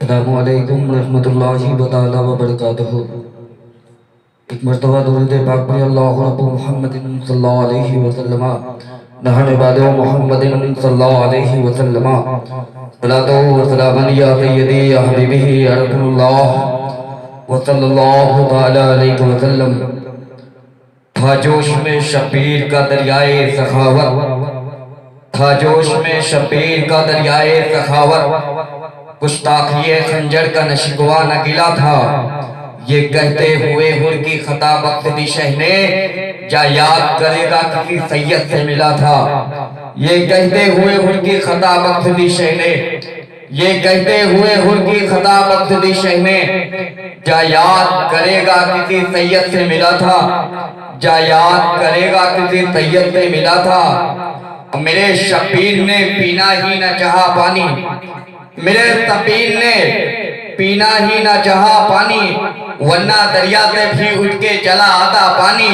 السلام علیکم ورحمۃ اللہ تعالی وبرکاتہ۔ ایک مرتبہ درود پاک پڑھیں، اللہ رب محمد صلی اللہ علیہ وسلم نحن بعد محمد صلی اللہ علیہ وسلم صلاۃ و سلام یا سیدی یا حبیبی یا رسول اللہ وصلی اللہ تعالی علیہ وسلم۔ تھا جوش میں شبیر کا دریائے سخاوت، تھا جوش میں شبیر کا دریائے سخاوت، گستاخیِ خنجر کا نشگوا نہ گلا تھا۔ یہ کہتے ہوئے ہر کی خطا مقصدی شہ نے، جا یاد کرے گا کسی سید سے ملا تھا۔ یہ کہتے ہوئے ہر کی خطا مقصدی شہ نے، یہ کہتے ہوئے ہر کی خطا مقصدی شہ نے، جا یاد کرے گا کسی سید سے ملا تھا، جا یاد کرے گا کسی سید سے ملا تھا۔ میرے شبیر نے پینا ہی نہ چاہا پانی، میرے شبیر نے پینا ہی نہ چاہا پانی، ورنہ دریا سے بھی اٹھ کے چلا آتا پانی۔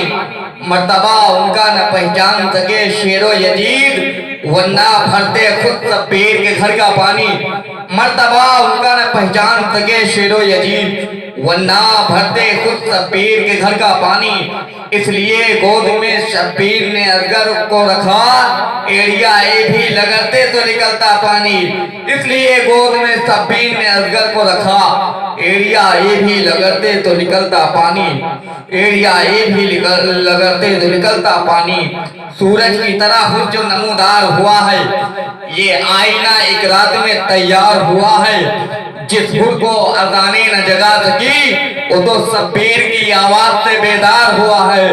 مرتبہ ان کا نہ پہچان سکے شیر و یزید، ورنہ بھرتے خود شبیر کے گھر کا پانی۔ مرتبہ ان کا نہ پہچان سکے شیر و یزید، ورنہ بھرتے خود شبیر کے گھر کا پانی۔ اس لیے گود میں شبیر نے اصغر کو رکھا، ایڑیا اے بھی لگتے تو نکلتا پانی۔ اس لیے گود میں شبیر نے اصغر کو رکھا، ایڑیا اے بھی لگتے تو نکلتا پانی، ایڑیا اے بھی لگتے تو نکلتا پانی۔ سورج کی طرح خود جو نمودار ہوا ہے، یہ آئینہ ایک رات میں تیار ہوا ہے۔ جس گھر کو اذانیں نہ جگا سکی، وہ تو شبیر کی آواز سے بیدار ہوا ہے۔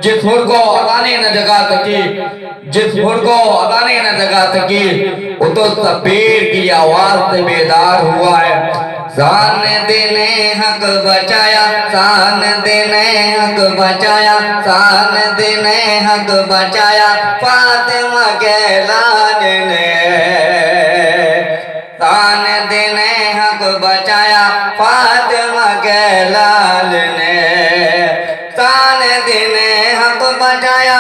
جس گھر کو اذانیں نہ جگا سکی، جس گھر کو اذانیں نہ جگا سکی، وہ تو شبیر کی آواز سے بیدار ہوا ہے۔ سان دینے حق بچایا، سان دینے حق بچایا، سان دینے حق بچایا، فاطمہ کے لال نے۔ سان دینے حق بچایا، فاطمہ کے لال نے۔ سان دینے حق بچایا،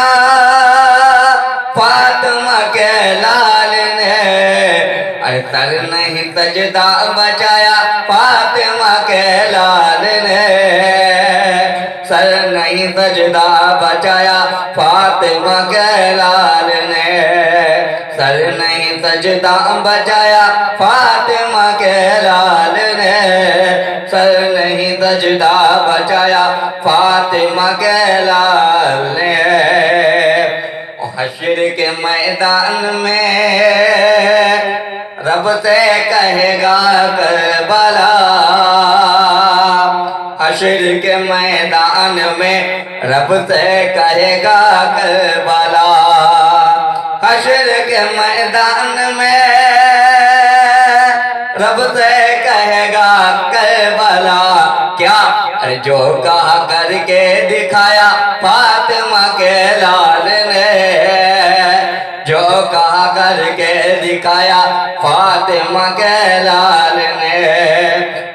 فاطمہ کے لال نے۔ ارے سر نہیں سجدہ بچایا، فاطمہ کے لال نے۔ سر نہیں سجدہ بچایا، فاطمہ کے لال نے۔ سر نہیں سجدہ بچایا، فاطمہ کے لال نے۔ سر نہیں سجدہ بچایا، فاطمہ کے لال نے۔ حشر کے میدان میں رب سے کہے گا کربلا، حشر کے میدان میں رب سے کہے گا کربلا، حشر کے میدان میں رب سے کہے گا کربلا۔ کیا جو کہا کر کے دکھایا فاطمہ کے لال نے، جو کہا کر کے دکھایا فاطمہ کے لال نے،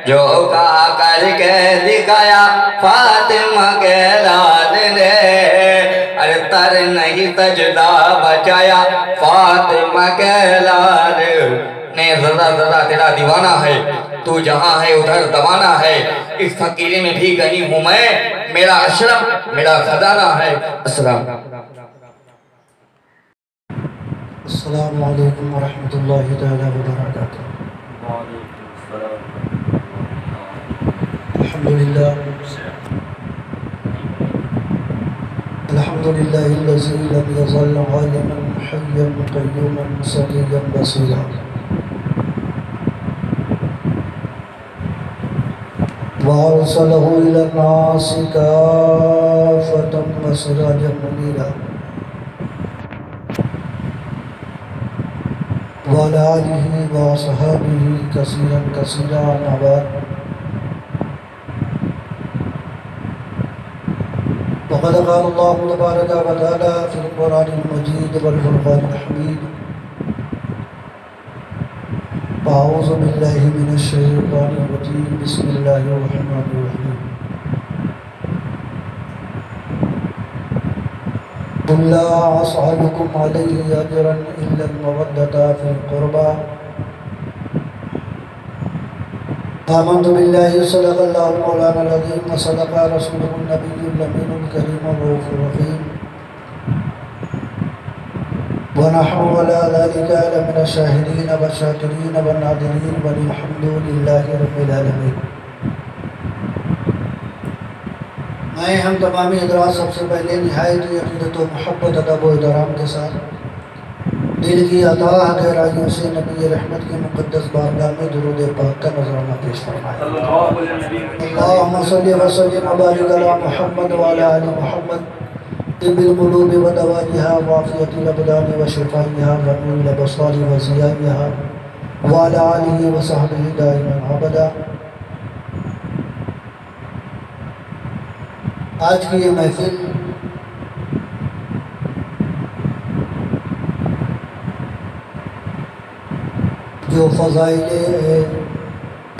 جو کہا کر کے دکھایا فاطمہ کے لال نے۔ ارے تر نہیں سجدہ بچایا، فاطمہ کے لال نے۔ زدہ زدہ تیرا دیوانہ ہے، تو جہاں ہے ادھر دوانا ہے، اس فقیرے میں بھی غنی ہوں میں، میرا اشرف میرا خزانہ ہے۔ السلام السلام علیکم ورحمۃ اللہ تعالی وبرکاتہ۔ الحمدللہ الحمدللہ الذی لم یزل عالما حیا قیوما سمیعا بصیرا، وارسلہ الی الناس کافۃ وسراجا منیرا، وعلی آلہ وصحبہ کثیرا کثیرا، اما بعد۔ وقد قال اللہ تبارک و تعالی فی القرآن المجید والفرقان الحمید، اعوذ باللہ من الشیطان الرجیم، بسم اللہ الرحمن الرحیم۔ قل لا أسألكم عليه أجرا إلا المودة في القربى آمنت بالله صدق الله مولانا العظيم وصدق رسوله النبي الأمين الكريم الرؤوف الرحيم ونحن على ذلك لمن الشاهدين والشاكرين والناظرين والحمد لله رب العالمين۔ میں ہم تمامی حضرات سب سے پہلے نہایت عقیدت و محبت ادب و احترام کے ساتھ دل کی عطا گہرائیوں سے نبی رحمت کی مقدس بارگاہ میں درود پاک کا نذرانہ پیش فرمائیں۔ اللہم صلی وسلم وبارک علی محمد وعلی آل محمد طب القلوب و دوائها وعافیت الابدان و شفائها و نور الابصار و ضیائها وعلی آلہ وصحبہ دائما ابدا۔ آج کی یہ محفل جو فضائل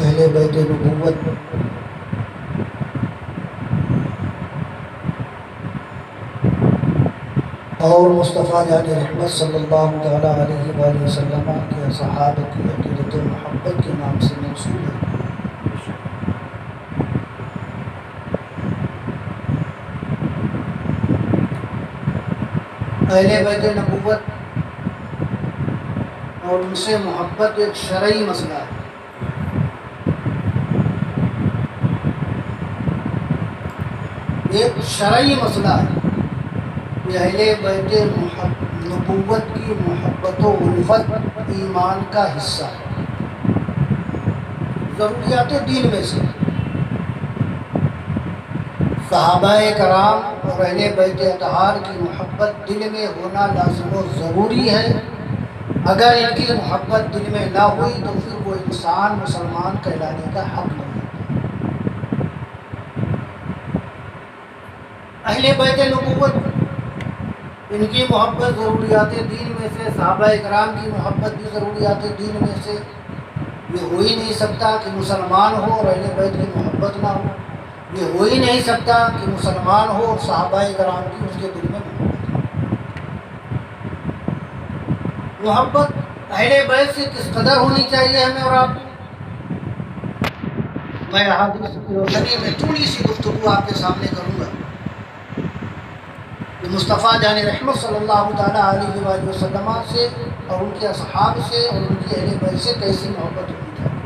اہل بیت نبوت اور مصطفیٰ جان رحمت صلی اللہ تعالیٰ علیہ وآلہ وسلم کے صحابہ کی عقیدت و محبت کے نام سے موصول ہے۔ اہل بیت نبوت اور ان سے محبت ایک شرعی مسئلہ ہے۔ ایک شرعی مسئلہ ہے کہ اہل بیت نبوت کی محبت و الفت ایمان کا حصہ ہے، ضروریات دین میں سے۔ صحابہ کرام اور اہل بیت اطہار کی محبت دل میں ہونا لازم و ضروری ہے۔ اگر ان کی محبت دل میں نہ ہوئی تو پھر وہ انسان مسلمان کہلانے کا حق نہیں ہے۔ اہل بیت نبوت ان کی محبت ضروریات دین میں سے، صحابہ کرام کی محبت بھی ضروریات دین میں سے۔ یہ ہو ہی نہیں سکتا کہ مسلمان ہو اور اہل بیت کی محبت نہ ہو، یہ ہو ہی نہیں سکتا کہ مسلمان ہو اور صحابہ کرام کی اس کے دل میں محبت اہل بیت سے کس قدر ہونی چاہیے ہمیں اور آپ کو۔ میں احادیث کی روشنی میں تھوڑی سی گفتگو آپ کے سامنے کروں گا کہ مصطفیٰ جان رحمت صلی اللہ تعالیٰ علیہ وآلہ وسلم سے اور ان کے اصحاب سے اور ان کی اہل بیت سے کیسی محبت ہونی چاہیے۔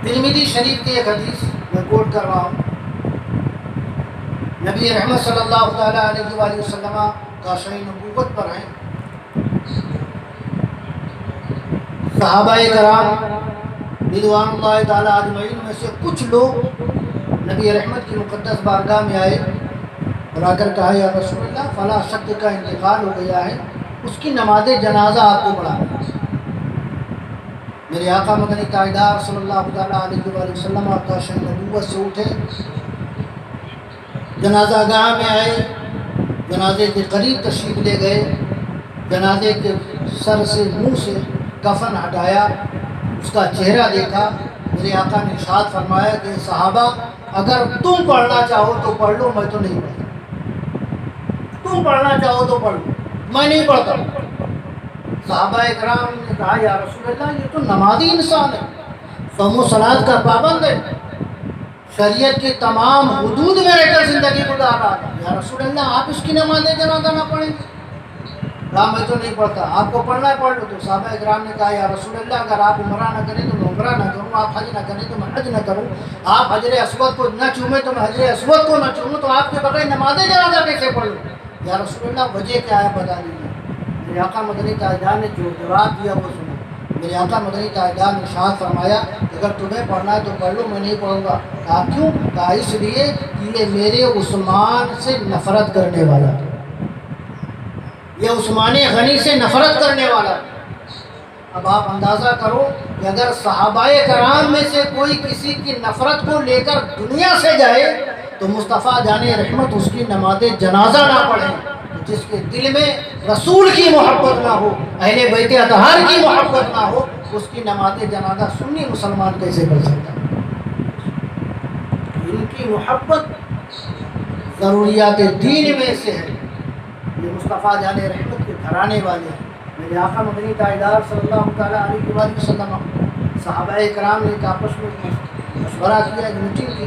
ترمذی شریف کی ایک حدیث میں کوٹ کر رہا ہوں۔ نبی رحمت صلی اللہ تعالیٰ علیہ وآلہ وسلم کاشی نبوت پر ہیں۔ صحابہ کرام رضوان اللہ تعالیٰ اجمعین میں سے کچھ لوگ نبی رحمت کی مقدس بارگاہ میں آئے اور آ کر کہا یا رسول اللہ فلاں شخص کا انتقال ہو گیا ہے، اس کی نماز جنازہ آپ کو پڑھانا ہے۔ میرے آقا مدنی تاجدار صلی اللہ تعالیٰ علیہ وآلہ وسلم کاشی نبوت سے اٹھے، جنازہ گاہ میں آئے، جنازے کے قریب تشریف لے گئے، جنازے کے سر سے منہ سے کفن ہٹایا، اس کا چہرہ دیکھا۔ میرے آقا نے ارشاد فرمایا کہ صحابہ اگر تم پڑھنا چاہو تو پڑھ لو، میں تو نہیں پڑھتا۔ تم پڑھنا چاہو تو پڑھ لو، میں نہیں پڑھتا۔ صحابہ کرام نے کہا یا رسول اللہ یہ تو نمازی انسان ہے، صوم و صلاۃ کا پابند ہے، شریعت کی تمام حدود میں رہ کر زندگی گزار رہا ہے، یا رسول اللہ آپ اس کی نماز جنازہ نہ پڑھیں گے؟ کہا میں تو نہیں پڑھتا، آپ کو پڑھنا ہے پڑھ لو۔ تو صحابہ کرام نے کہا یا رسول اللہ اگر آپ عمرہ نہ کریں تو میں عمرہ نہ کروں، آپ حج نہ کریں تو میں حج نہ کروں، آپ حجر اسود کو نہ چومیں تو میں حجر اسود کو نہ چوموں، تو آپ کے بغیر نماز جنازہ کیسے پڑھ لوں؟ یا رسول اللہ وجہ کیا ہے بتا دیجیے۔ میرے آقا مدنی تاجدار نے جو جواب دیا وہ سنو۔ میرے آقا مدنی تاجدار نے ارشاد فرمایا اگر تمہیں پڑھنا ہے تو پڑھ لو، میں نہیں پڑھوں گا۔ کہا کیوں؟ کہا اس لیے کہ یہ میرے عثمان سے نفرت کرنے والا ہے، یہ عثمان غنی سے نفرت کرنے والا ہے۔ اب آپ اندازہ کرو کہ اگر صحابہ کرام میں سے کوئی کسی کی نفرت کو لے کر دنیا سے جائے تو مصطفیٰ جان رحمت اس کی نماز جنازہ نہ پڑھیں۔ جس کے دل میں رسول کی محبت نہ ہو، اہل بیت اطہار کی محبت نہ ہو، اس کی نماز جنازہ سنی مسلمان کیسے پڑھ سکتا ہے؟ ان کی محبت ضروریات دین میں سے ہے۔ یہ مصطفیٰ جان رحمت کے گھرانے والے ہیں، میرے آقا مدنی تاجدار صلی اللہ تعالیٰ علیہ وآلہ وسلم صحابہ کرام نے ایک آپس میں مشورہ کیا، ایک میٹنگ کی،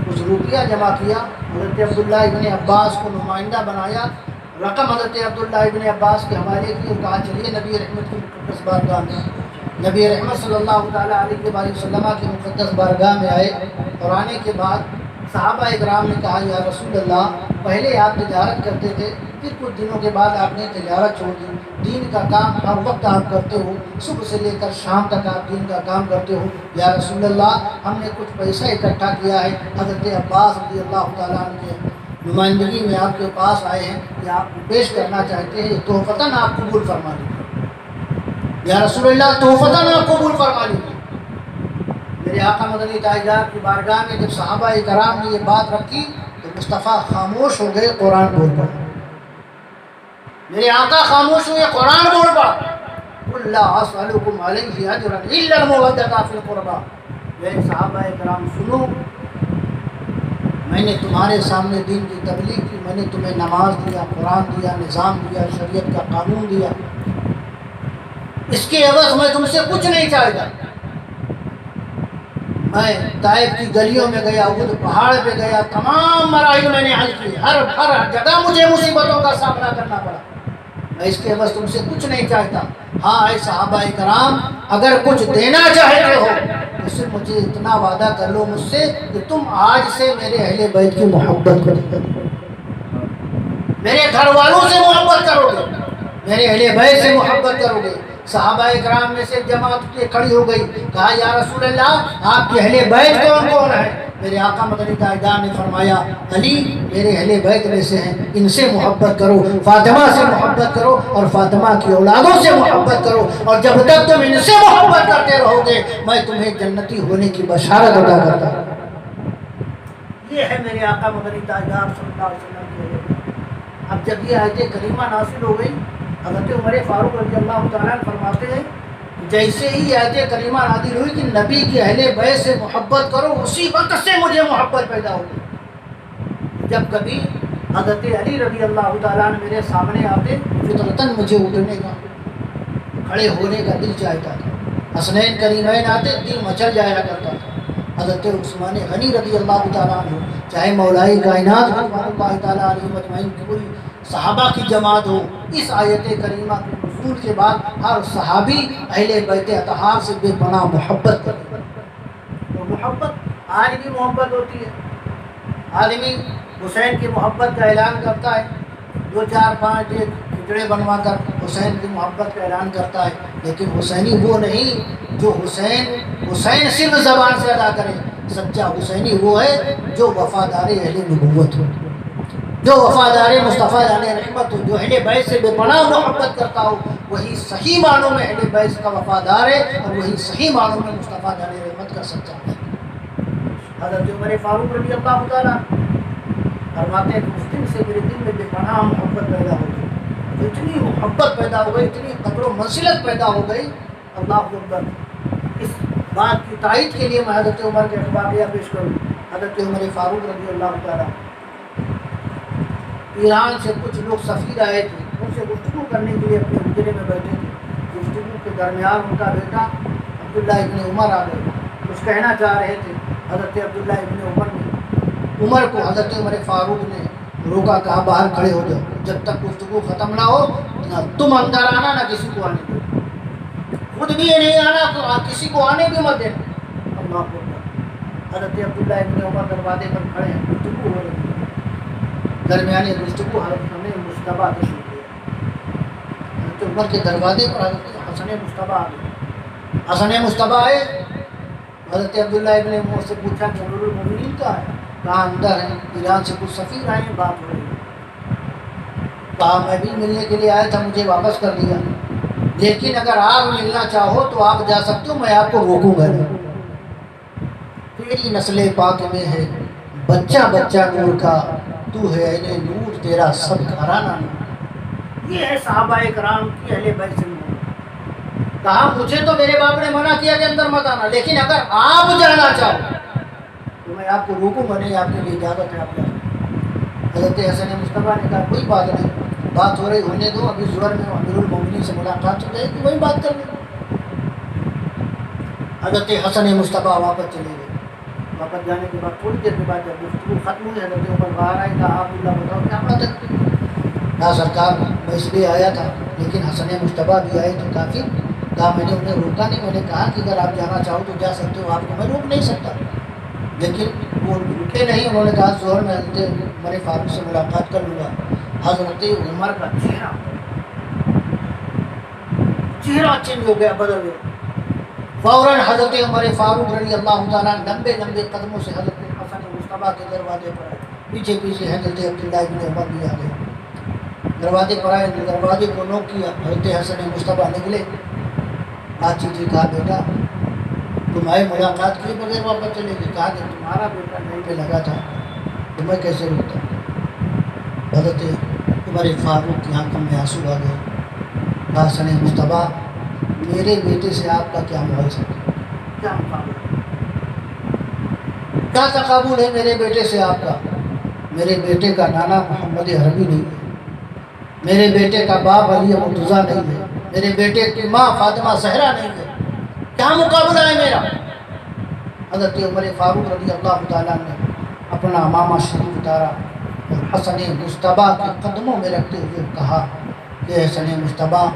کچھ روپیہ جمع کیا، حضرت عبداللہ ابن عباس کو نمائندہ بنایا، رقم حضرت عبداللہ ابن عباس کے حوالے کی اور کہا چلیے نبی رحمت کی مقدس بارگاہ میں، نبی رحمت صلی اللہ تعالیٰ علیہ وآلہ وسلم کی مقدس بارگاہ میں آئے، اور آنے کے بعد صحابہ اکرام نے کہا یا رسول اللہ پہلے آپ تجارت کرتے تھے، پھر کچھ دنوں کے بعد آپ نے تجارت چھوڑ دی، دین کا کام ہر وقت آپ کرتے ہو، صبح سے لے کر شام تک آپ دین کا کام کرتے ہو، یا رسول اللہ ہم نے کچھ پیسہ اکٹھا کیا ہے، حضرت عباس رضی اللہ تعالیٰ عنہ کے نمائندگی میں آپ کے پاس آئے ہیں کہ آپ کو پیش کرنا چاہتے ہیں، تحفتاً آپ قبول فرما لیجیے، یا رسول اللہ تحفتاً آپ قبول فرما لیجیے۔ میرے آقا مدنی تاجدار کی بارگاہ میں جب صحابہ کرام نے یہ بات رکھی تو مصطفیٰ خاموش ہو گئے، قرآن بول پڑا، میرے آقا خاموش ہوئے، قرآن بول پڑا، قُلْ لَا أَسْأَلُكُمْ عَلَيْهِ أَجْرًا إِلَّا الْمَوَدَّةَ فِي الْقُرْبَى، اے صحابہ کرام سنو، میں نے تمہارے سامنے دین کی تبلیغ کی، میں نے تمہیں نماز دیا، قرآن دیا، نظام دیا، شریعت کا قانون دیا، اس کے عوض میں تم سے کچھ نہیں چاہتا۔ میں طائف کی گلیوں میں گیا، احد پہاڑ پہ گیا، تمام مراحل میں نے حل کی، ہر جگہ مجھے مصیبتوں کا سامنا کرنا پڑا، میں اس کے عوض تم سے کچھ نہیں چاہتا۔ ہاں اے صحابہ کرام اگر کچھ دینا چاہتے ہو تو صرف مجھے اتنا وعدہ کر لو مجھ سے کہ تم آج سے میرے اہل بیت کی محبت کرو گے، میرے گھر والوں سے محبت کرو گے، میرے اہل بیت سے محبت کرو گے۔ صحابہ کرام میں سے جماعت کھڑی ہو گئی، کہا یا رسول اللہ آپ کے اہل بیت کون کون ہے؟ میرے آقا مدنی تاجدار نے فرمایا علی میرے اہل بیت میں سے ہیں، ان سے محبت کرو، فاطمہ سے محبت کرو اور فاطمہ کی اولادوں سے محبت کرو، اور جب تک تم ان سے محبت کرتے رہو گے میں تمہیں جنتی ہونے کی بشارت عطا کرتا ہوں۔ یہ ہے میرے آقا مدنی تاجدار صلی اللہ علیہ وسلم کی۔ اب جب یہ آیت کریمہ نازل ہو گئی، حضرت عمر فاروق رضی اللہ تعالیٰ فرماتے ہیں جیسے ہی آیت کریمہ نازل ہوئی کہ نبی کے اہل بیت سے محبت کرو، اسی وقت سے مجھے محبت پیدا ہو گئی۔ جب کبھی حضرت علی رضی اللہ تعالیٰ میرے سامنے آتے فطرتاً مجھے اٹھنے کا، کھڑے ہونے کا دل چاہتا تھا، حسنین کریمین آتے دل مچل جایا کرتا تھا۔ حضرت عثمان غنی رضی اللہ تعالیٰ عنہ، چاہے مولائی کائنات رضوان اللہ تعالیٰ علیہ مجمعین کی پوری صحابہ کی جماعت ہو، اس آیت کریمہ کے نزول کے بعد ہر صحابی اہل بیت اطہار سے بے پناہ محبت کرتے ہیں۔ اور محبت آج بھی محبت ہوتی ہے، آدمی حسین کی محبت کا اعلان کرتا ہے، 2-4-5 کھچڑے بنوا کر حسین کی محبت کا اعلان کرتا ہے، لیکن حسینی وہ نہیں جو حسین صرف زبان سے ادا کرے، سچا حسینی وہ ہے جو وفادار اہل نبوت ہو، جو وفادار مصطفیٰ علیہ رحمت ہو، جو اہل بیت سے بے پناہ محبت کرتا ہو، وہی صحیح معنوں میں اہل بیت کا وفادار ہے اور وہی صحیح معنوں میں مصطفیٰ علیہ رحمت کا سچا ہے۔ حضرت عمر فاروق رضی اللہ تعالیٰ فرماتے ہیں کہ اس دن سے میرے دل میں بے پناہ محبت پیدا ہو گئی، اتنی محبت پیدا ہو گئی، اتنی قدر و منزلت پیدا ہو گئی، اللہ اکبر۔ اس بات کی تائید کے لیے میں حضرت عمر کے واقعہ پیش کروں۔ حضرت عمر فاروق رضی اللہ تعالیٰ ایران سے کچھ لوگ سفیر آئے تھے، ان سے گفتگو کرنے کے لیے اپنے حجرے میں بیٹھے تھے، گفتگو کے درمیان ان کا بیٹا عبداللہ ابن عمر آ گئے، کچھ کہنا چاہ رہے تھے۔ حضرت عبداللہ ابن عمر نے عمر کو حضرت عمر فاروق نے روکا، کہا باہر کھڑے ہو جاؤ، جب تک گفتگو ختم نہ ہو نہ تم اندر آنا نہ کسی کو آنے دو، خود بھی نہیں آنا تو کسی کو آنے بھی مت دینا۔ اللہ اکبر۔ حضرت عبداللہ ابن عمر دروازے پر کھڑے ہیں، گفتگو ہو رہی ہے، درمیانی گفتگو حضرت حسن مصطفیٰ کے شروع کیا۔ حضرت عمر کے دروازے پر حضرت حسن مصطفیٰ آ گئے، حسن مصطفیٰ آئے، حضرت عبداللہ ابن عمر سے پوچھا کہ امیر المومنین کا ہے؟ کہا اندر ہیں، ایران سے کچھ سفیر آئے ہیں، بات ہو رہی ہے۔ کہا میں بھی ملنے کے لیے آیا تھا، مجھے واپس کر دیا، لیکن اگر آپ ملنا چاہو تو آپ جا سکتے ہو، میں آپ کو روکوں گا نہیں۔ تیری نسل پاک میں ہے بچہ بچہ نور کا، تو ہے اہل نور تیرا سب گھرانہ نور۔ یہ ہے صحابہ کرام کی اہل بیت سے نور۔ کہا مجھے تو میرے باپ نے منع کیا کہ اندر مت آنا، لیکن اگر آپ جانا چاہو تو میں آپ کو روکوں گا نہیں، آپ کے لیے اجازت ہے، آپ جا۔ حضرت حسن مصطفیٰ نے کہا کوئی بات نہیں، بات ہو رہی ہونے دو, ابھی ظہر میں امیر المومنین سے ملاقات ہو جائے گی, وہی بات کر لیں. حضرت حسن مصطفیٰ واپس چلے گئے. واپس جانے کے بعد تھوڑی دیر کے بعد جب گفتگو ختم ہوئی, حضرت عمر باہر آئے, کہا آپ اللہ بتاؤ کیا بات ہے؟ کہا سرکار میں اس لیے آیا تھا, لیکن حسن مصطفیٰ بھی آئے تو کافی. کہا میں نے انہیں روکا نہیں, میں نے کہا کہ اگر آپ جانا چاہو تو جا سکتے ہو, آپ کو میں روک نہیں سکتا. لیکن وہ رکے نہیں, انہوں نے کہا ظہر میں حضرت عمر فاروق سے ملاقات کر لوں گا. حضرت عمر کا چہرہ چینج ہو گیا, بدل گیا. فوراً حضرت عمر فاروق رضی اللہ تعالیٰ لمبے لمبے قدموں سے حضرت حسن مصطفیٰ کے دروازے پر آئے. پیچھے پیچھے حضرت عبداللہ بن عمر بھی آ گئے. دروازے پر آئے, دروازے کو نوک کیا. حضرت حسن مصطفیٰ نکلے, بات چیت. کہا بیٹا تم آئے ملاقات کیے بغیر واپس چلے گئے؟ کہا کہ تمہارا بیٹا نہیں پہ لگا تھا تو میں کیسے روکتا. حضرت عمر فاروق کی آنکھوں میں آنسو آ گئے. کہا حسن مصطفیٰ میرے بیٹے سے آپ کا کیا معاوضہ ہے, کیا مقابلہ, کیا تقابل ہے میرے بیٹے سے آپ کا؟ میرے بیٹے کا نانا محمد عربی نہیں ہے, میرے بیٹے کا باپ علی مرتضیٰ نہیں ہے, میرے بیٹے کی ماں فاطمہ زہرا نہیں ہے, کیا مقابلہ ہے میرا؟ حضرت عمر فاروق رضی اللہ تعالیٰ نے اپنا امامہ شریف اتارا اور حسن مصطفیٰ کے قدموں میں رکھتے ہوئے کہا کہ حسن مصطفیٰ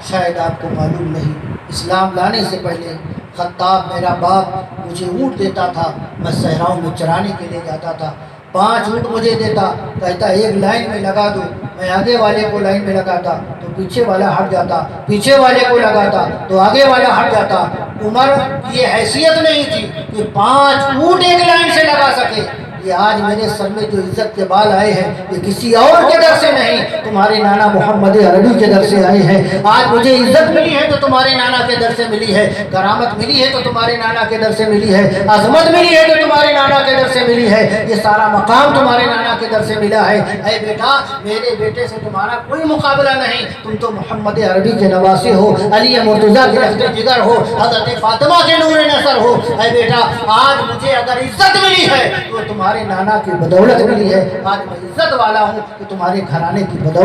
شاید آپ کو معلوم نہیں, اسلام لانے سے پہلے خطاب میرا باپ مجھے اونٹ دیتا تھا, میں صحراؤں میں چرانے کے لیے جاتا تھا. 5 اونٹ مجھے دیتا, کہتا ایک لائن میں لگا دو, میں آگے والے کو لائن میں لگاتا تو پیچھے والا ہٹ جاتا, پیچھے والے کو لگاتا تو آگے والا ہٹ جاتا. عمر کی یہ حیثیت نہیں تھی کہ 5 اونٹ ایک لائن سے لگا سکے. یہ آج میرے سر میں جو عزت کے بال آئے ہیں یہ کسی اور کے در سے نہیں, تمہارے نانا محمد عربی کے در سے آئے ہیں. آج مجھے عزت ملی ہے تو تمہارے نانا کے در سے ملی ہے, کرامت ملی ہے تو تمہارے نانا کے در سے ملی ہے, عظمت ملی ہے تو تمہارے نانا کے در سے ملی ہے, یہ سارا مقام تمہارے نانا کے در سے ملا ہے. اے بیٹا میرے بیٹے سے تمہارا کوئی مقابلہ نہیں, تم تو محمد عربی کے نواسے ہو, علی مرتضیٰ کے رشتے جگر ہو, حضرت فاطمہ کے نور نصر ہو. اے بیٹا آج مجھے اگر عزت ملی ہے تو تمہارے نانا کی بدولت ملی ہے, آج میں عزت والا ہوں تو تمہارے گھرانے کی بدولت.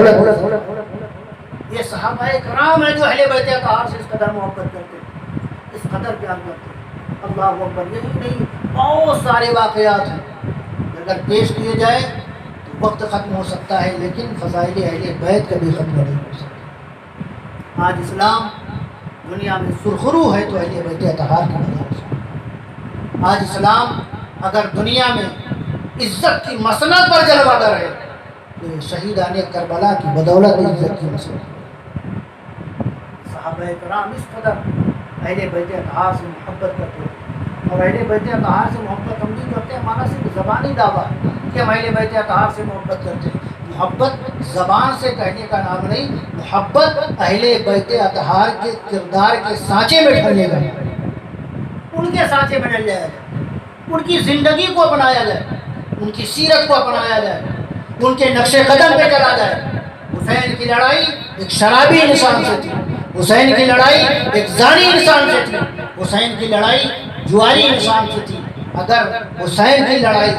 یہ صحابہ کرام ہیں جو اہل بیت اطہار سے اس قدر محبت کرتے ہیں, اس قدر پیار کرتے ہیں. اللہ اکبر. یہی نہیں بہت سارے واقعات ہیں, اگر پیش کیے جائیں تو وقت ختم ہو سکتا ہے, لیکن فضائل اہل بیت کبھی ختم نہیں ہو سکتا. آج اسلام دنیا میں سرخرو ہے تو اہل بیت اطہار کی وجہ سے. آج اسلام اگر دنیا میں عزت کی مسند پر جلوہ گر ہے تو یہ شہیدان کربلا کی بدولت عزت کی مسند. صحابہ کرام اس قدر اہل بیت اطہار سے محبت کرتے ہیں, اور اہل بیت اطہار سے محبت ہم نہیں کرتے ہمارا صرف زبانی دعویٰ کہ ہم اہل بیت اطہار سے محبت کرتے ہیں. محبت زبان سے کہنے کا نام نہیں, محبت اہل بیت اطہار کے کردار کے سانچے میں ڈھلنے کا, ان کے سانچے میں ڈل جائے گا, ان کی زندگی کو اپنایا جائے, ان کی سیرت کو اپنایا جائے, ان کے نقش قدم پہ چلا جائے. حسین کی لڑائی ایک شرابی انسان سے تھی, حسین کی لڑائی ایک زانی انسان سے تھی, حسین کی لڑائی جواری انسان سے تھی. اگر حسین کی لڑائی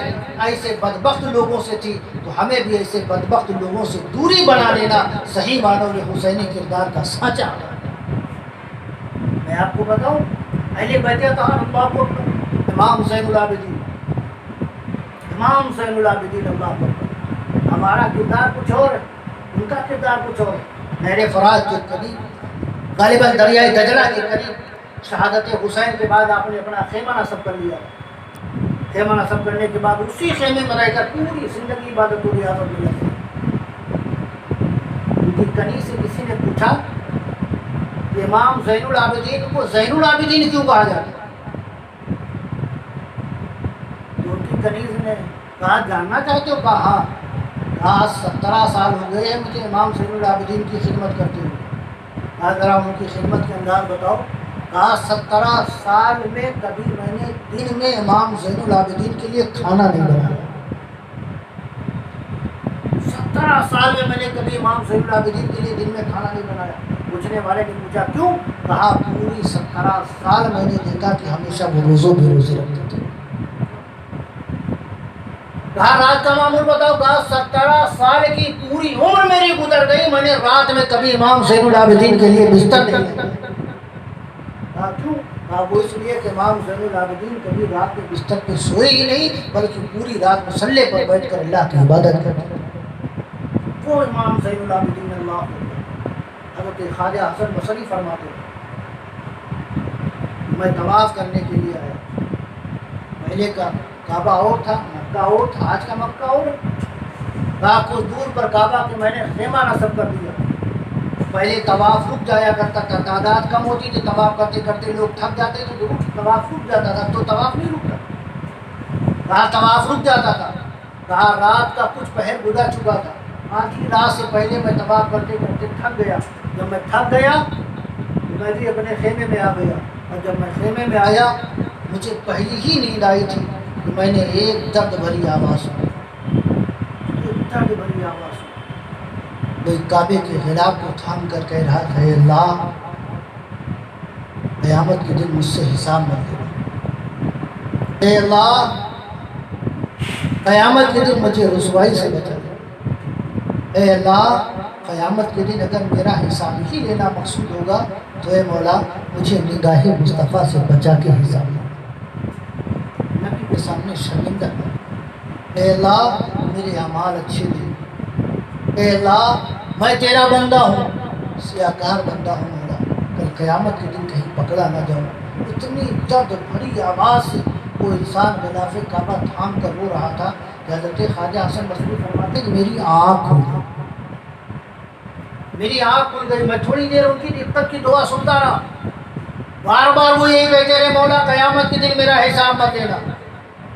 ایسے بدبخت لوگوں سے تھی تو ہمیں بھی ایسے بدبخت لوگوں سے دوری بنا لینا صحیح معنوں میں حسینی کردار کا سانچہ ہے. میں آپ کو بتاؤں اہل بیت اطہار اللہ کو امام حسین العابدین, امام حسین العابدین اللہ اکبر, ہمارا کردار کچھ اور ہے, ان کا کردار کچھ اور ہے. نہر فرات کے قریب غالباً دریائے دجلہ کے قریب شہادت حسین کے بعد آپ نے اپنا خیمہ نصب کر لیا. خیمہ نصب کرنے کے بعد اسی خیمے میں رہ کر پوری زندگی عبادت و ریاضت میں لگے. ان کی کنی سے کسی نے پوچھا کہ امام زین العابدین کو زین العابدین کیوں کہا جاتا ہے؟ ان کی کنیز نے کہا جاننا چاہتے ہو؟ کہا ہاں. کہا 17 سال ہو گئے ہیں مجھے امام زین العابدین کی خدمت کرتے ہوئے. کہا ذرا ان کی خدمت کے انداز بتاؤ. کہا 17 سال میں کبھی میں نے دن میں امام زین العابدین کے لیے کھانا نہیں بنایا. 17 سال میں نے کبھی امام زین العابدین کے لیے دن میں کھانا نہیں بنایا. پوچھنے والے نے پوچھا کیوں؟ کہا پوری 17 سال میں نے دیکھا کہ ہمیشہ وہ روزوں بے روزے رکھتے تھے. کہا رات کا معمول بتاؤ؟ کہا 17 سال کی پوری عمر میری گزر گئی، میں نے رات میں کبھی امام زین العابدین کے لیے بستر نہیں لگایا۔ کہا کیوں؟ کہا وہ اس لیے کہ امام زین العابدین کبھی رات میں بستر پہ سوئے ہی نہیں، بلکہ پوری رات مصلے پر بیٹھ کر اللہ کی عبادت کرتے۔ وہ امام زین العابدین اللہ حضرت خواجہ حسن بصری فرماتے ہیں میں طواف کرنے کے لیے آیا، پہلے کا کعبہ اور تھا، مکہ اور تھا، آج کا مکہ اور ہے۔ کہا کچھ دور پر کعبہ کہ میں نے خیمہ نصب کر دیا، پہلے طواف رک جایا کرتا تھا، تعداد کم ہوتی تھی، طواف کرتے کرتے لوگ تھک جاتے تھے تو طواف رک جاتا تھا، تو طواف نہیں رکتا۔ کہا طواف رک جاتا تھا۔ کہا رات کا کچھ پہر گزر چکا تھا، آدھی رات سے پہلے میں طواف کرتے کرتے تھک گیا، جب میں تھک گیا میں بھی اپنے خیمے میں آ گیا، اور جب میں خیمے میں آیا مجھے پہلی ہی نیند آئی تھی کہ میں نے ایک درد بھری آواز سنی، ایک درد بھری آواز سنی، کوئی کعبے کے غلاف کو تھام کر کہہ رہا تھا اے اللہ قیامت کے دن مجھ سے حساب مت لینا، اے اللہ قیامت کے دن مجھے رسوائی سے بچا دے، اے اللہ قیامت کے دن اگر میرا حساب ہی لینا مقصود ہوگا تو اے مولا مجھے نگاہ مصطفیٰ سے بچا کے حساب لے، نبی کے سامنے شرمندہ کر، اے اللہ میرے اعمال اچھے دے، اے اللہ میں تیرا بندہ ہوں، سیاکار بندہ ہوں مولا، کل قیامت کے دن کہیں پکڑا نہ جاؤں۔ اتنی درد بھری آواز سے وہ انسان غلاف کعبہ تھام کر رو رہا تھا کہ حضرت خواجہ حسن بصری فرماتے کہ میری آنکھ کھل گئی، میری آنکھ کھل گئی، میں تھوڑی دیر ان کی دقت کی دعا سنتا رہا، بار بار وہ یہی کہتے رہے مولا قیامت کے دن میرا حساب مت دینا،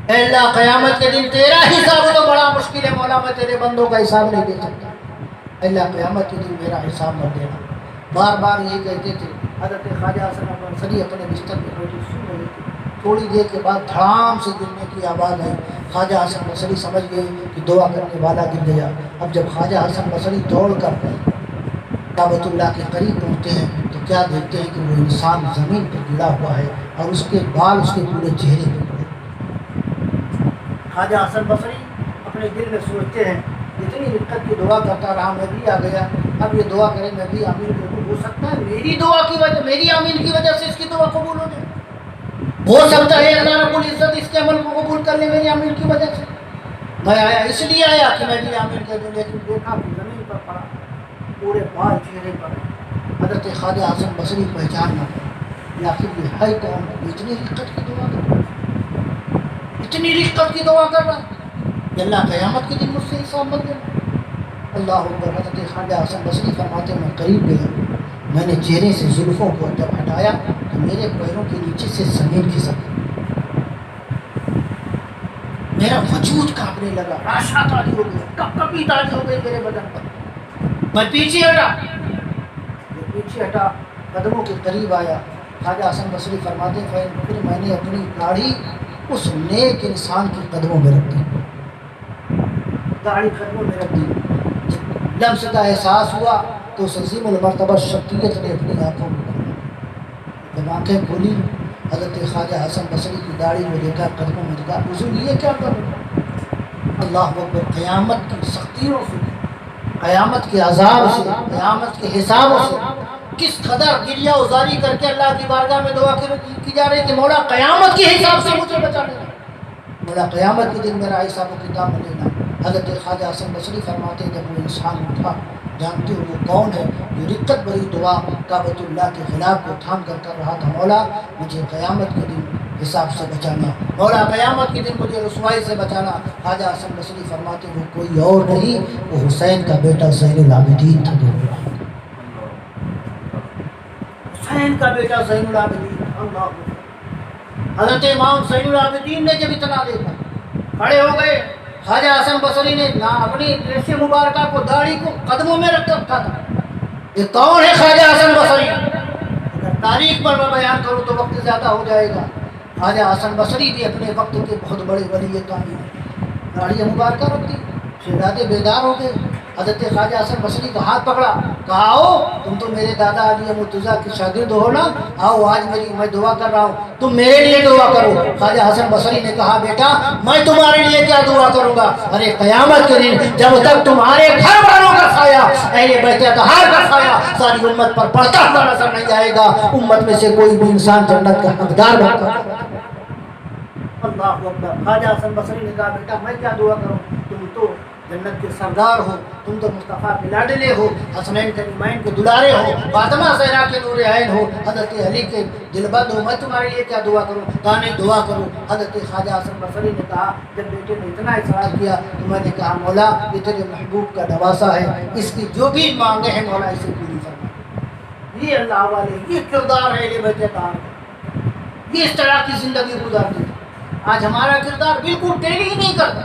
اے اللہ قیامت کے دن تیرا حساب تو بڑا مشکل ہے مولا، میں تیرے بندوں کا حساب نہیں دے سکتا، اے اللہ قیامت کے دن میرا حساب مت دینا، بار بار یہی کہتے تھے۔ حضرت خواجہ حسن بصری اپنے بستر میں بیٹھے سن رہے تھے، تھوڑی دیر کے بعد دھڑام سے گرنے کی آواز آئی، خواجہ حسن بصری سمجھ گئے کہ دعا کرنے والا گر گیا۔ اب جب خواجہ حسن بصری دوڑ کر کعبۃ اللہ کے قریب پہنچتے ہیں تو کیا دیکھتے ہیں کہ وہ انسان زمین پر گرا ہوا ہے اور اس کے بال اس کے پورے چہرے پہ پڑے۔ خواجہ حسن بصری اپنے دل میں سوچتے ہیں اتنی دقت کی دعا کرتا رہا، میں بھی آ گیا، اب یہ دعا کرے میں بھی آمین قبول ہو سکتا ہے، میری دعا کی وجہ، میری آمین کی وجہ سے اس کی دعا قبول ہو جائے، ہو سکتا ہے اللہ رب العزت اس کے عمل کو قبول کر لے میری آمین کی وجہ سے۔ میں آیا اس لیے آیا کہ میں بھی آمین کہہ دوں، لیکن دیکھا کہ زمین پر پڑا، پورے بال چہرے پر۔ حضرت خواجہ حسن بصری پہچان نہ پائے، یا پھر یہ ہے کون اتنی رقت کی دعا کر رہا، اتنی رقت کی دعا کر رہا کہ اللہ قیامت کے دن مجھ سے حساب مت دینا۔ اللہ اکبر۔ حضرت خواجہ حسن بصری فرماتے میں قریب گیا، میں نے چہرے سے زلفوں کو جب ہٹایا تو میرے پیروں کے نیچے سے زمین کھسک گئی، میرا وجود کانپنے لگا، راشا تاری ہو گئی، کپ کپی تاری ہو گئی میرے بدن پر۔ میں پیچھے ہٹا، جب پیچھے ہٹا قدموں کے قریب آیا، خواجہ حسن بصری فرماتے ہیں پھر میں نے اپنی داڑھی اس نیک انسان کے قدموں میں رکھ دی، داڑھی قدموں میں رکھ دی۔ جب لمس کا احساس ہوا تو اس عظیم المرتبہ شخصیت نے اپنی آنکھوں میں کھولی، جب آنکھیں کھولی حضرت خواجہ حسن بصری کی داڑھی کو دیکھا، قدموں میں دیکھا، حضور یہ کیا کر رہے؟ اللہ اکبر۔ قیامت کی سختیوں سے، قیامت کے عذاب سے، قیامت کے حسابوں سے کس قدر گریہ ازاری کر کے اللہ کی بارگاہ میں دعا کی جا رہی کہ مولا قیامت کے حساب سے مجھے بچا لینا، مولا قیامت کے دن میرا حساب و کتاب میں لینا۔ حضرت خواجہ حسن بصری فرماتے جب وہ انسان اٹھا، جانتے ہو وہ کون ہے؟ جو رقت بری دعا کعبۃ اللہ کے خلاف کو تھام کر رہا تھا، مولا مجھے قیامت کے دن حساب سے بچانا، مولا قیامت کے دن مجھے رسوائی سے بچانا۔ خواجہ حسن بصری فرماتے وہ کوئی اور نہیں، وہ حسین کا بیٹا زین العابدین تھا، حسین کا بیٹا زین العابدین۔ اللہ، حضرت امام زین العابدین نے جب اتنا دیکھا کھڑے ہو گئے۔ خواجہ حسن بصری نے نہ اپنی ڈریس مبارکہ کو، داڑھی کو قدموں میں رکھ رکھا تھا۔ یہ کون ہے خواجہ حسن بصری؟ اگر تاریخ پر میں بیان کروں تو وقت زیادہ ہو جائے گا۔ خواجہ حسن بصری بھی اپنے وقت کے بہت بڑے ولی کامل ہیں، داڑھی مبارکہ رکھ دی، شہزادے بیدار ہو گئے۔ حضرت خواجہ حسن بصری کا ہاتھ پکڑا، کہا آؤ تم تو میرے دادا علی مرتضیٰ کے شاگرد ہو نا، آؤ آج میں دعا کر رہا ہوں، تم میرے لیے دعا کرو۔ خواجہ حسن بصری نے کہا بیٹا میں تمہارے لیے کیا دعا کروں گا، ارے قیامت کے دن جب تک تمہارے گھر والوں کا سایہ، اہل بیت اطہار کا سایہ ساری امت پر پڑتا ہوا نظر نہیں آئے گا، امت میں سے کوئی بھی انسان جنت کا حقدار بنے۔ اللہ اکبر۔ خواجہ حسن بصری نے کہا بیٹا میں کیا دعا کروں، تم تو جنت کے سردار ہو، تم تو مصطفیٰ کے لاڈلے ہو، حسنین کریمین کے دلارے ہو، فاطمہ زہرا کے نور عین ہو، حضرت علی کے دلبند ہو، میں تمہارے لیے کیا دعا کروں، کہا نہیں دعا کروں۔ حضرت خواجہ حسن بصری نے کہا جب بیٹے نے اتنا اصرار کیا تو میں نے کہا مولا یہ تیرے محبوب کا نواسا ہے، اس کی جو بھی مانگے ہیں مولا اسے پوری فرما۔ یہ اللہ والے، یہ کردار ہے یہ بیت اطہار کا، یہ اس طرح کی زندگی گزارتے تھے۔ آج ہمارا کردار بالکل ٹیلی ہی نہیں کرتا،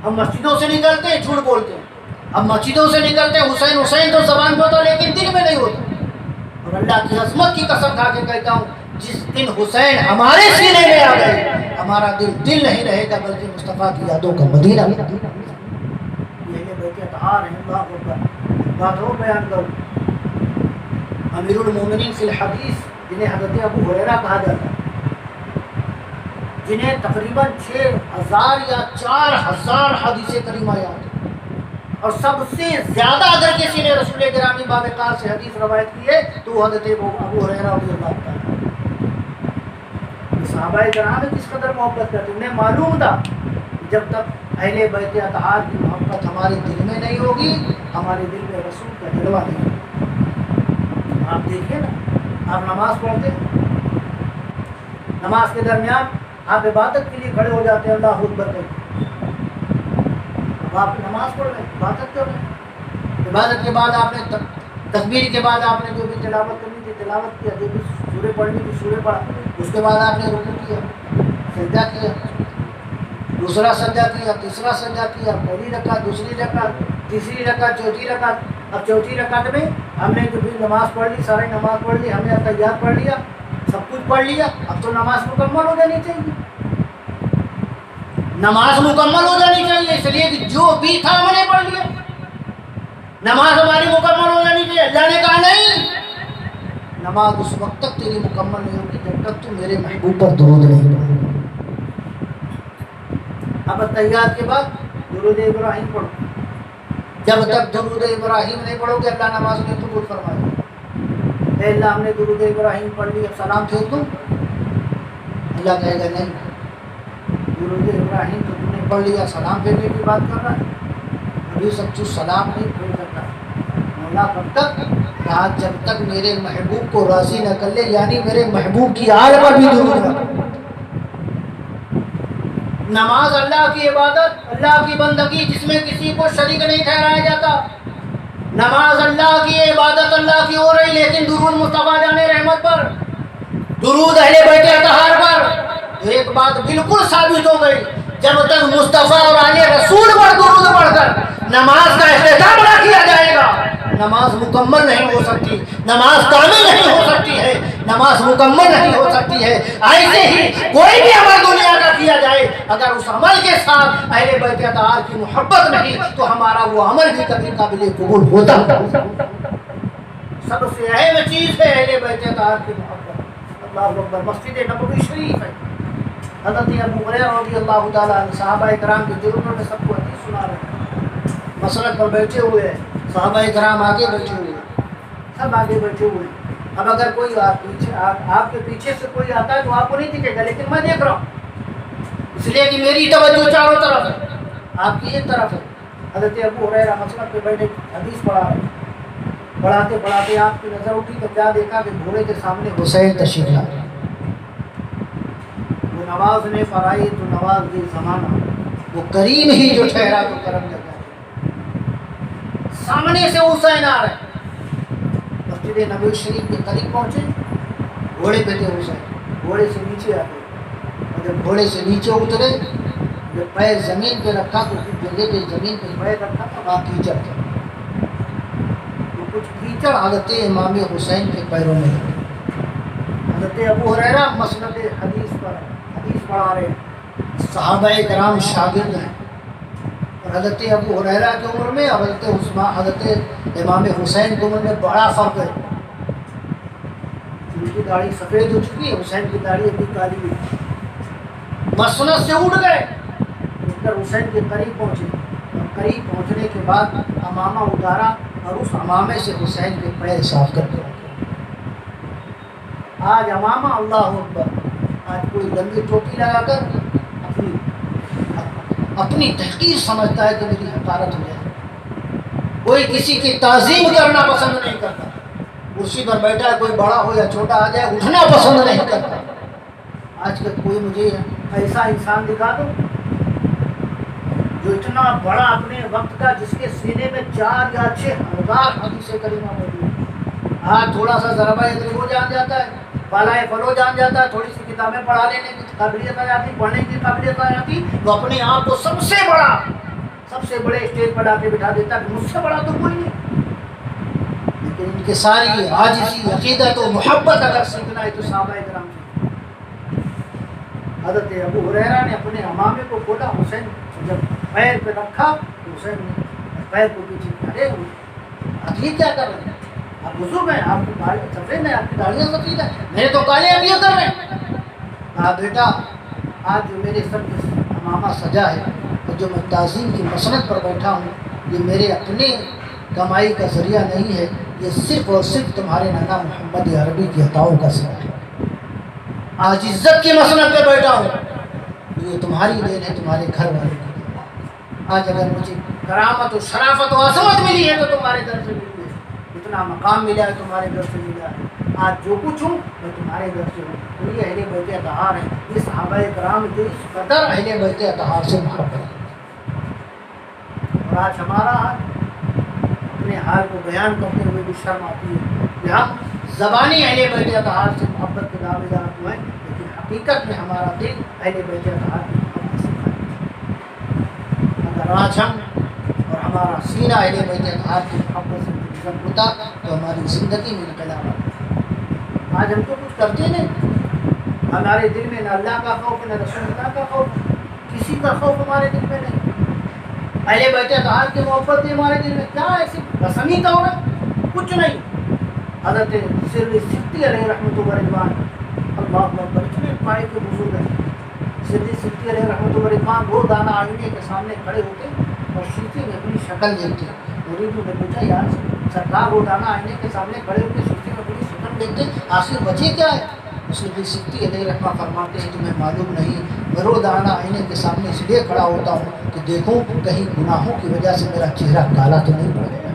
ہم مسجدوں سے نکلتے ہیں جھوٹ بولتے ہیں، ہم مسجدوں سے نکلتے ہیں حسین حسین تو زبان پہ ہوتا لیکن دل میں نہیں ہوتا، اور اللہ کی عظمت کی قسم کھا کے کہتا ہوں جس دن حسین ہمارے سینے میں آ گئے ہمارا دل نہیں رہے گا بلکہ مصطفیٰ کی یادوں کا مدینہ۔ یہ بیت اطہار ہے۔ اللہ اکبر۔ بات اور بیان کروں، امیر المومنین فی الحدیث جنہیں حضرت ابو ہریرہ کہا جاتا ہے، جنہیں تقریباً 6000 یا 4000 حدیث کریمہ یاد ہیں، اور سب سے زیادہ اگر کسی نے رسول گرامی باب وقار سے حدیث روایت کی ہے تو وہ حضرت ابو ہریرہ رضی اللہ عنہ۔ صحابہ کرام نے کس قدر محبت کرتے، انہیں معلوم تھا جب تک اہل بیت اطہار کی محبت ہمارے دل میں نہیں ہوگی ہمارے دل میں رسول کا جلوہ نہیں ہوگا۔ آپ دیکھیں نا، آپ نماز پڑھتے ہیں، نماز کے درمیان آپ عبادت کے لیے کھڑے ہو جاتے ہیں، اللہ اکبر کہتے ہیں، اب آپ نماز پڑھ رہے ہیں، عبادت کر رہے ہیں، عبادت کے بعد آپ نے تکبیر کے بعد آپ نے جو بھی تلاوت کرنی تھی تلاوت کیا، جو بھی سورہ پڑھنی تھی سورہ پڑھا، اس کے بعد آپ نے رکوع کیا، سجدہ کیا، دوسرا سجدہ کیا، تیسرا سجدہ کیا، پہلی رکعت، دوسری رکعت، تیسری رکعت، چوتھی رکعت۔ اب چوتھی رکعت میں ہم نے جو بھی نماز پڑھ لی، سارے نماز پڑھ لی، ہم نے تحیات پڑھ لیا، سب کچھ پڑھ لیا، اب تو نماز مکمل ہو جانی چاہیے، نماز مکمل ہو جانی چاہیے، اس لیے کہ جو بھی تھا ہم نے پڑھ لیا، نماز ہماری مکمل ہو جانی چاہیے۔ اللہ نے کہا نہیں، نماز اس وقت تک تیری مکمل نہیں ہوگی جب تک تو میرے محبوب پر درود نہیں پڑھے۔ اب تحیات کے بعد درود ابراہیم پڑھو، جب تک درود ابراہیم نہیں پڑھو گے اللہ نماز میں قبول فرمائے گا۔ اے اللہ ہم نے درود ابراہیم پڑھ لی، اب سلام پھیر دوں، اللہ کہے گا نہیں، درود ابراہیم تو تم نے پڑھ لیا، سلام پھیرنے کی بات کر رہا ہے، ابھی سب چیز سلام نہیں پھیر سکتا۔ مولا کب تک؟ کہا جب تک میرے محبوب کو راضی نہ کر لے، یعنی میرے محبوب کی آل پر بھی درود نہ۔ نماز اللہ کی عبادت، اللہ کی بندگی جس میں کسی کو شریک نہیں ٹھہرایا جاتا، نماز اللہ کی عبادت اللہ کی ہو رہی، لیکن درود مصطفیٰ جان رحمت پر، درود اہل بیت اطہار پر، تو ایک بات بالکل ثابت ہو گئی، جب تک مصطفیٰ اور آل رسول پر درود پڑھ کر نماز کا اختتام نہ کیا جائے گا نماز مکمل نہیں ہو سکتی، نماز کامل نہیں ہو سکتی ہے، نماز مکمل نہیں ہو سکتی ہے۔ ایسے ہی کوئی بھی عمل دنیا کا کیا جائے اگر اس عمل کے ساتھ اہل بیت اطہار کی محبت نہیں تو ہمارا وہ عمل بھی کبھی قابل قبول ہوتا۔ سب سے اہم چیز ہے اہل بیت اطہار کی محبت۔ اللہ اکبر۔ مسجد نبوی شریف ہے، حضرت ابو ہریرہ رضی اللہ تعالیٰ عنہ صحابہ کرام کے جرموں میں سب کو حدیث سنا رہے ہیں، مسلک پر بیٹھے ہوئے ہیں، صحابہ کرام آگے بیٹھے ہوئے ہیں، سب آگے بیٹھے ہوئے ہیں۔ اب اگر کوئی آپ کے پیچھے سے کوئی آتا ہے تو آپ کو نہیں دکھے گا، لیکن میں دیکھ رہا ہوں، اس لیے کہ میری توجہ چاروں طرف ہے، آپ کی ایک طرف ہے۔ حضرت ابو ہریرہ مسلک پہ بیٹھے حدیث پڑھا رہے ہیں، پڑھاتے پڑھاتے آپ کی نظر اٹھی تو کیا دیکھا کہ گھوڑے کے سامنے حسین تشریف لا رہے ہیں۔ وہ نواز نے پڑھائی تو نواز دی زمانہ، وہ کریم ہی جو ٹھہرا تو کرم لگا۔ سامنے سے حسین آ رہے ہیں، مسجد نبوی شریف کے قریب پہنچے، گھوڑے پہ تھے حسین، گھوڑے سے نیچے آ گئے، اور جب گھوڑے سے نیچے اترے، جب پیر زمین پہ رکھا تو کچھ جگہ پہ زمین پہ پیر رکھا تو وہاں کیچڑ تھا، تو کچھ کیچڑ حضرت امام حسین کے پیروں میں لگے۔ حضرت ابو ہریرہ مسند حدیث پر حدیث پڑھا رہے ہیں، صحابہ کرام شاگرد ہیں، اور حضرت ابو ہریرہ کی عمر میں اور حضرت امام حسین کی عمر میں بڑا فرق ہے. ان کی داڑھی سفید ہو چکی ہے, حسین کی داڑھی ابھی کالی ہے. مسند سے اٹھ گئے, اٹھ کر حسین کے قریب پہنچے, اور قریب پہنچنے کے بعد امامہ اتارا اور اس امامے سے حسین کے پیر صاف کر کے رکھے. آج امامہ اللہ اکبر, آج کوئی لمبی ٹوپی لگا کر اپنی تحقیر سمجھتا ہے کہ میری حقارت ہو جائے. کوئی کسی کی تعظیم کرنا پسند نہیں کرتا. کرسی پر بیٹھا ہے, کوئی بڑا ہو یا چھوٹا آ جائے اٹھنا پسند نہیں کرتا. آج کل کوئی مجھے ایسا انسان دکھا دو جو اتنا بڑا اپنے وقت کا, جس کے سینے میں 4 یا 6,000 حدیث کریمہ موجود ہے. آج تھوڑا سا ضربہ ادریبو جان جاتا ہے, بالائے فلو جان جاتا ہے, تھوڑی سی کتابیں پڑھا لینے کی قابلیت آ جاتی, پڑھنے کی قابلیت آ جاتی, تو اپنے آپ کو سب سے بڑے اسٹیج پر لا کے بٹھا دیتا ہے. مجھ سے بڑا تو کوئی نہیں. لیکن ان کے ساری عاجزی, عقیدت و محبت اگر سیکھنا ہے تو صحابہ کرام سے. حضرت ابو ہریرہ نے اپنے امامے کو کھولا, حسین جب پیر پہ رکھا تو حسین نے پیر کو پیچھے کیا. ارے اب یہ کیا کر رہے ہیں, آپ بزرگ ہیں, آپ کی داڑھی سفید ہے, آپ کی داڑیاں سفید ہیں, میرے تو کالے اب یہ کر رہے ہیں. کہا بیٹا آج جو میرے سر پہ امامہ سجا ہے اور جو میں تعظیم کی مسند پر بیٹھا ہوں, یہ میرے اپنے کمائی کا ذریعہ نہیں ہے, یہ صرف اور صرف تمہارے نانا محمد عربی کی عطاؤں کا ذریعہ ہے. آج عزت کی مسند پہ بیٹھا ہوں, یہ تمہاری دین ہے, تمہارے گھر والوں کی. آج اگر مجھے کرامت و شرافت و عظمت ملی ہے تو تمہارے در سے ملی ہے, اتنا مقام ملا ہے تمہارے در سے ملا ہے. آج جو کچھ ہوں میں تمہارے در سے ہوں. تو یہ اہل بیت اطہار ہے, یہ صحابہ کرام جو اس قدر اہل بیت اطہار سے محبت ہے. اور آج ہمارا اپنے حال کو بیان کرتے ہوئے بھی شرم آتی ہے کہ ہم زبانی اہل بیت اطہار سے محبت کے دعوے دار ہوئے, لیکن حقیقت میں ہمارا دل اہل بیت اطہار کی محبت سے خالی. اگر آج ہم اور ہمارا سینہ اہل بیت اطہار کی محبت سے منظم ہوتا تو ہماری زندگی میں انقلاب آتا. آج ہم تو کچھ کرتے نہیں, ہمارے دل میں نہ اللہ کا خوف, نہ رسول اللہ کا خوف, کسی کا خوف ہمارے دل میں نہیں. اہل بیت اطہار کی محبت بھی ہمارے دل میں کیا ایسی رسمی کا ہونا, کچھ نہیں. حضرت سر سکتی علیہ رحمۃ اللہ رضوان, اللہ اکبر, اتنے پائے کے بزرگ ہیں. سر سکتی علیہ رحمۃ اللہ رضوان روزانہ آئینے کے سامنے کھڑے ہوتے اور شیشے میں اپنی شکل دیکھتے. مریدوں نے پوچھا یار سرکار روزانہ آئینے کے سامنے کھڑے ہوتے شیشے میں اپنی شکل دیکھتے, آخر وجہ کیا ہے؟ اس نے سکتی علیہ رحمۃ فرماتے ہیں تمہیں معلوم نہیں, میں روزانہ آئینے کے سامنے اس لیے کھڑا ہوتا ہوں کہ دیکھوں کہیں گناہوں کی وجہ سے میرا چہرہ کالا تو نہیں پڑ گیا,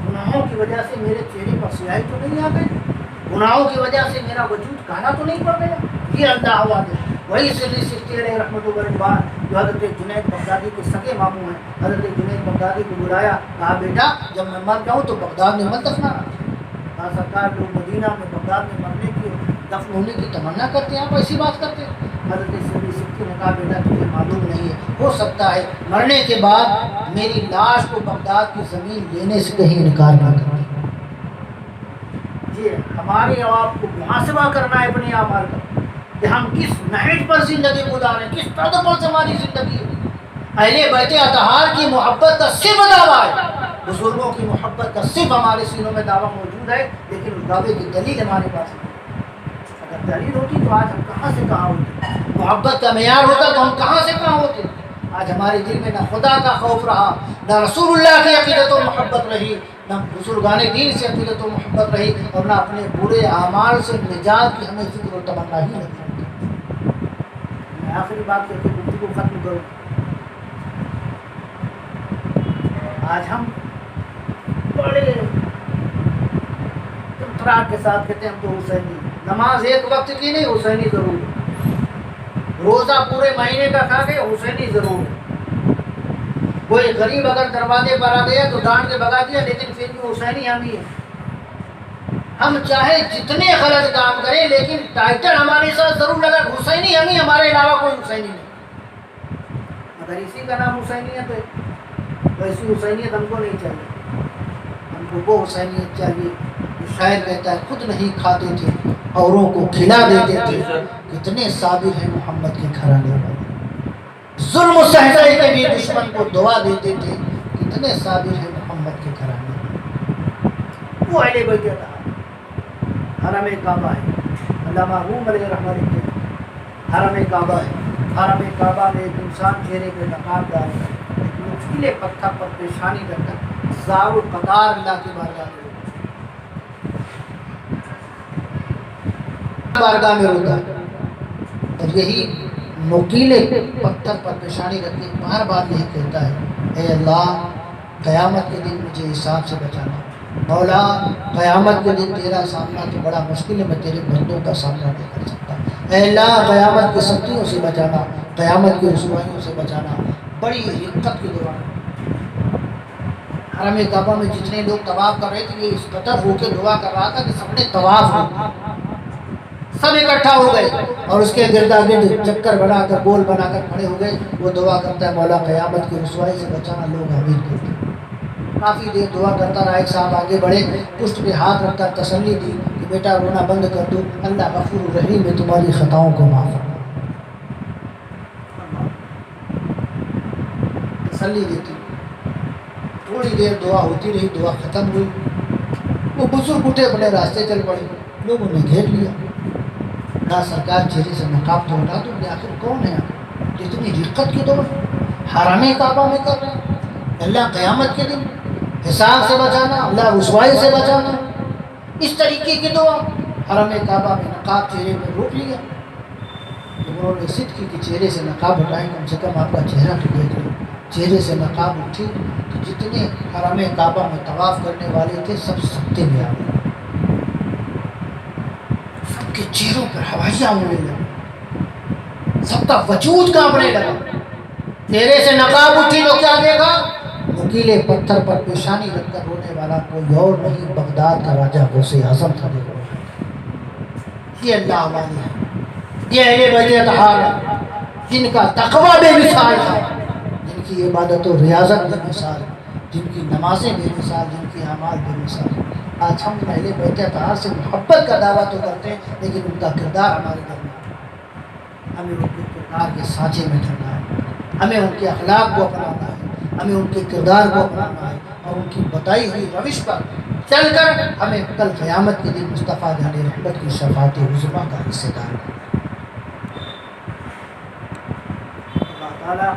گناہوں کی وجہ سے میرے چہرے پر سیاہی تو نہیں آ گئی, گناہوں کی وجہ سے میرا وجود کالا تو نہیں پڑ گیا. یہ اللہ آواز ہے. وہی سری سکتی علیہ رحمۃ اللہ جو حضرت جنید بغدادی کے سگے ماموں ہیں, حضرت جنید بغدادی کو بلایا, کہا بیٹا جب میں مر جاؤں تو بغداد میں مت دفنانا. کہا سرکار لوگ مدینہ میں بغداد میں مرنے کی دفن ہونے کی تمنا کرتے ہیں, آپ ایسی بات کرتے ہیں. حضرت سری سکتی نے کہا بیٹا تجھے معلوم نہیں ہے, ہو سکتا ہے مرنے کے بعد میری لاش کو بغداد کی زمین لینے سے کہیں انکار نہ کرے. جی ہماری آپ کو محاسبہ کرنا ہے اپنے اعمال کا کہ ہم کس نہج پر زندگی گزاریں, کس طرز پر سے ہماری زندگی ہے. اہل بیت اطہار کی محبت کا صرف دعویٰ ہے, بزرگوں کی محبت کا صرف ہمارے سینوں میں دعویٰ موجود ہے, لیکن اس دعوے کی دلیل ہمارے پاس نہیں. اگر دلیل ہوتی تو آج ہم کہاں سے کہاں ہوتے, محبت کا معیار ہوتا تو ہم کہاں سے کہاں ہوتے. آج ہمارے دل میں نہ خدا کا خوف رہا, نہ رسول اللہ کی عقیدت و محبت رہی, نہ بزرگان دین سے عقیدت و محبت رہی, اور نہ اپنے برے اعمال سے نجات کی ہمیں فکر و تمنا ہی نہیں. میں آخری بات کر کے گفتگو کو ختم کروں. آج ہم بڑے اطراع کے ساتھ کہتے ہیں ہم تو حسینی, نماز ایک وقت کی نہیں, حسینی ضرور ہے. روزہ پورے مہینے کا کھا کے حسینی ضرور ہے. کوئی غریب اگر دروازے پر آ گیا تو ڈانٹ کے بھگا دیا, لیکن پھر بھی حسینی ہم ہی ہیں. ہم چاہے جتنے غلط کام کریں لیکن ٹائٹل ہمارے ساتھ ضرور لگا, حسینی ہم ہی, ہمارے علاوہ کوئی حسینی نہیں. اگر اسی کا نام حسینی ہے تو ایسی حسینیت ہم کو نہیں چاہیے. ہم کو وہ حسینیت چاہیے. شاعر کہتا ہے خود نہیں کھاتے تھے اوروں کو کھلا دیتے تھے, کتنے صابر ہیں محمد کے گھرانے والے. ظلم و سہزائی کے بھی دشمن کو دعا دیتے تھے. کتنے صابر ہیں محمد کے گھرانے. وہ اہل بیت اطہار. حرم کعبہ ہے. علامہ روم علیہ رحمہ لکھتے ہیں حرم کعبہ ہے. حرم کعبہ میں ایک انسان چہرے پہ نقاب ڈال کر ایک نوکیلے پتھر پر پیشانی کر کر زار و قطار اللہ کی بارگاہ میں روتا ہے. اور یہی نوکیلے پتھر پر پیشانی رکھ کے بار بار یہی کہتا ہے اے اللہ قیامت کے دن مجھے حساب سے بچانا. مولا قیامت کے دن تیرا سامنا تو بڑا مشکل ہے, میں تیرے بندوں کا سامنا نہیں کر سکتا. اے اللہ قیامت کی سختیوں سے بچانا, قیامت کی رسوائیوں سے بچانا. بڑی رقت کی دعا. حرم کعبہ میں جتنے لوگ طواف کر رہے تھے یہ اس قدر ہو کے دعا کر رہا تھا کہ سب نے طواف ہو, سب اکٹھا ہو گئے اور اس کے گردا گرد چکر بنا کر گول بنا کر کھڑے ہو گئے. وہ دعا کرتا ہے مولا قیامت کی رسوائی سے بچانا. لوگ آمین کہتے ہیں. کافی دیر دعا کرتا رہا. ایک صاحب آگے بڑھے, پشت پہ ہاتھ رکھ کر تسلی دی کہ بیٹا رونا بند کر دو, اللہ غفور الرحیم ہے, تمہاری خطاؤں کو معاف کرے. تسلی دیتی. تھوڑی دیر دعا ہوتی رہی, دعا ختم ہوئی. وہ بزرگ اٹھے اپنے راستے چل پڑے. لوگوں نے گھیر لیا. کہا سرکار چہرے سے نقاب تو ہٹا دو. آخر کون ہے آپ اتنی رقت کی دعا حرم کعبہ میں کر رہے ہیں؟ اللہ قیامت کے دن حساب سے بچانا, اللہ رسوائی سے بچانا, اس طریقے کی دعا. حرم کعبہ میں نقاب چہرے پر روک لیا. جب انہوں نے ضد کی کہ چہرے سے نقاب ہٹائیں, کم سے کم آپ کا چہرہ تو دیکھ لیں. چہرے سے نقاب اٹھی تو جتنے حرم کعبہ میں طواف کرنے والے تھے سب سکتے میں آ گئے. سب کے چہروں پر ہوائیاں اڑنے لگا, سب کا وجود کانپنے لگا. چہرے سے نقاب اٹھی تو کیا دیکھا؟ نکیلے پتھر پر پیشانی رکھ کر رونے والا کوئی اور نہیں, بغداد کا راجہ غوث اعظم تھا. یہ اللہ والے ہیں, یہ اہل بیت اطہار ہیں جن کا تقویٰ بے مثال ہے, جن کی عبادت و ریاضت بے مثال, جن کی نمازیں بے مثال, جن کی اعمال بے مثال. آج ہم اہل بیت اطہار سے محبت کا دعویٰ تو کرتے ہیں لیکن ان کا کردار ہمارے درمیان. ہمیں ان کے کردار کے سانچے میں ڈھلنا ہے, ہمیں ان کے اخلاق کو اپنانا ہے, ہمیں ان کے کردار کو اپنانا ہے اور ان کی بتائی ہوئی روش پر چل کر ہمیں کل قیامت کے دن مصطفیٰ جان رحمت کی شفاعت عظمیٰ کا حصہ دار ہے. اللہ تعالیٰ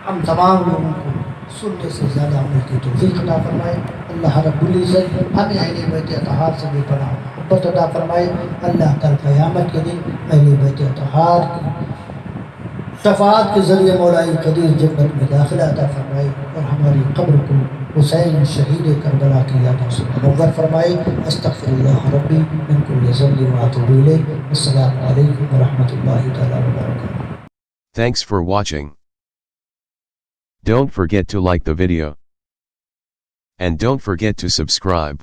ہم تمام لوگوں کو سننے سے زیادہ عمل کی توفیق عطا فرمائے. اللہ رب العزت ہمیں اہل بیت اطہار سے بے پناہ محبت عطا فرمائے. اللہ کل قیامت کے دن اہل بیت اطہار کی شفاعت کے ذریعے مولا قدیر جنت میں داخلہ عطا فرمائے اور ہماری قبر کو حسین شہید کربلا کی یادوں سے منور فرمائے. استغفر اللہ ربی من کل ذنب واتوب الیہ. السلام علیکم ورحمۃ اللہ تعالی وبرکاتہ. Thanks for watching. Don't forget to like the video. And don't forget to subscribe.